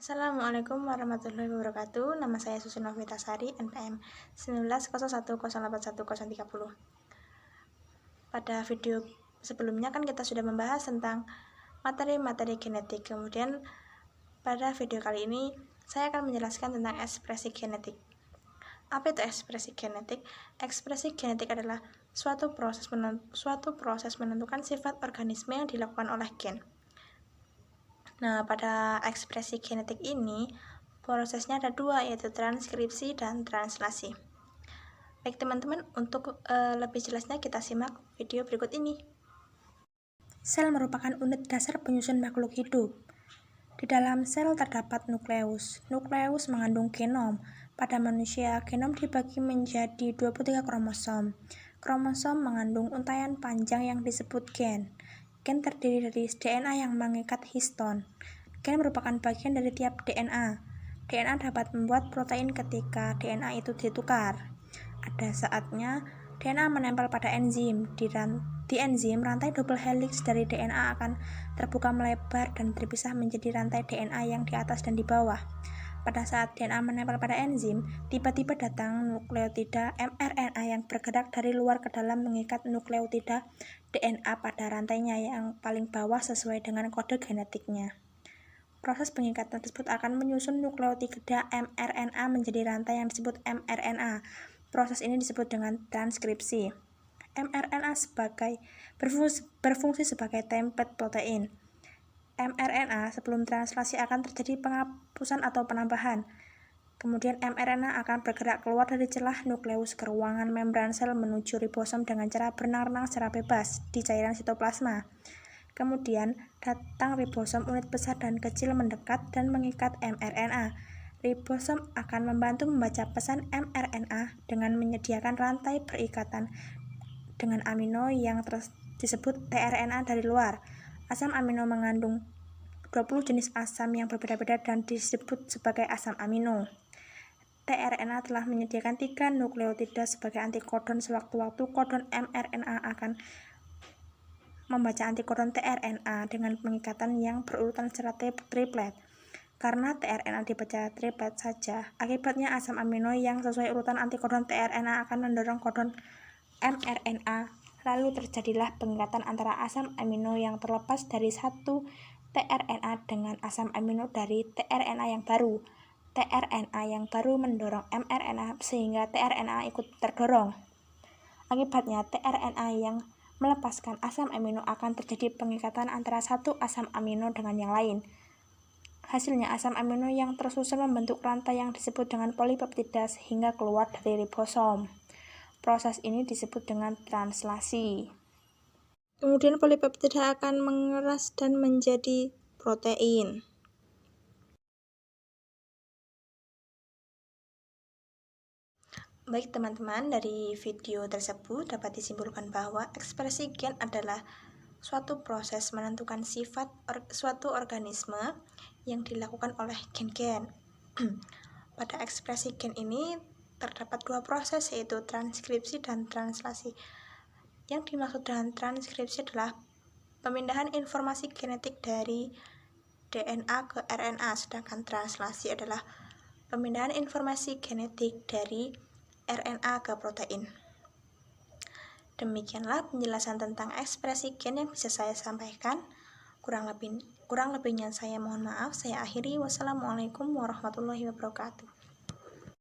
Assalamualaikum warahmatullahi wabarakatuh. Nama saya Susi Novitasari, NPM 1901081030. Pada video sebelumnya kan kita sudah membahas tentang materi-materi genetik. Kemudian pada video kali ini saya akan menjelaskan tentang ekspresi genetik. Apa itu ekspresi genetik? Ekspresi genetik adalah suatu proses menentukan sifat organisme yang dilakukan oleh gen. Nah, pada ekspresi genetik ini, prosesnya ada dua, yaitu transkripsi dan translasi. Baik teman-teman, untuk lebih jelasnya kita simak video berikut ini. Sel merupakan unit dasar penyusun makhluk hidup. Di dalam sel terdapat nukleus. Nukleus mengandung genom. Pada manusia, genom dibagi menjadi 23 kromosom. Kromosom mengandung untaian panjang yang disebut gen. Gen terdiri dari DNA yang mengikat histon. Gen merupakan bagian dari tiap DNA. DNA dapat membuat protein ketika DNA itu ditukar. Ada saatnya DNA menempel pada enzim. Di enzim, rantai double helix dari DNA akan terbuka melebar dan terpisah menjadi rantai DNA yang di atas dan di bawah. Pada saat DNA menempel pada enzim, tiba-tiba datang nukleotida mRNA yang bergerak dari luar ke dalam mengikat nukleotida DNA pada rantainya yang paling bawah sesuai dengan kode genetiknya. Proses pengikatan tersebut akan menyusun nukleotida mRNA menjadi rantai yang disebut mRNA. Proses ini disebut dengan transkripsi. mRNA berfungsi sebagai template protein. mRNA sebelum translasi akan terjadi penghapusan atau penambahan. Kemudian mRNA akan bergerak keluar dari celah nukleus ke ruangan membran sel menuju ribosom dengan cara berenang-renang secara bebas di cairan sitoplasma. Kemudian datang ribosom unit besar dan kecil mendekat dan mengikat mRNA. Ribosom akan membantu membaca pesan mRNA dengan menyediakan rantai perikatan dengan amino yang disebut tRNA dari luar. Asam amino mengandung 20 jenis asam yang berbeda-beda dan disebut sebagai asam amino. tRNA telah menyediakan 3 nukleotida sebagai antikodon. Sewaktu-waktu kodon mRNA akan membaca antikodon tRNA dengan pengikatan yang berurutan secara triplet. Karena tRNA dibaca triplet saja, akibatnya asam amino yang sesuai urutan antikodon tRNA akan mendorong kodon mRNA. Lalu terjadilah pengikatan antara asam amino yang terlepas dari satu tRNA dengan asam amino dari tRNA yang baru. tRNA yang baru mendorong mRNA sehingga tRNA ikut terdorong. Akibatnya tRNA yang melepaskan asam amino akan terjadi pengikatan antara satu asam amino dengan yang lain. Hasilnya asam amino yang tersusun membentuk rantai yang disebut dengan polipeptida sehingga keluar dari ribosom. Proses ini disebut dengan translasi. Kemudian polipeptida akan mengeras dan menjadi protein. Baik teman-teman, dari video tersebut dapat disimpulkan bahwa ekspresi gen adalah suatu proses menentukan sifat suatu organisme yang dilakukan oleh gen-gen. Pada ekspresi gen ini terdapat dua proses, yaitu transkripsi dan translasi. Yang dimaksud dengan transkripsi adalah pemindahan informasi genetik dari DNA ke RNA, sedangkan translasi adalah pemindahan informasi genetik dari RNA ke protein. Demikianlah penjelasan tentang ekspresi gen yang bisa saya sampaikan. Kurang lebihnya saya mohon maaf. Saya akhiri. Wassalamualaikum warahmatullahi wabarakatuh.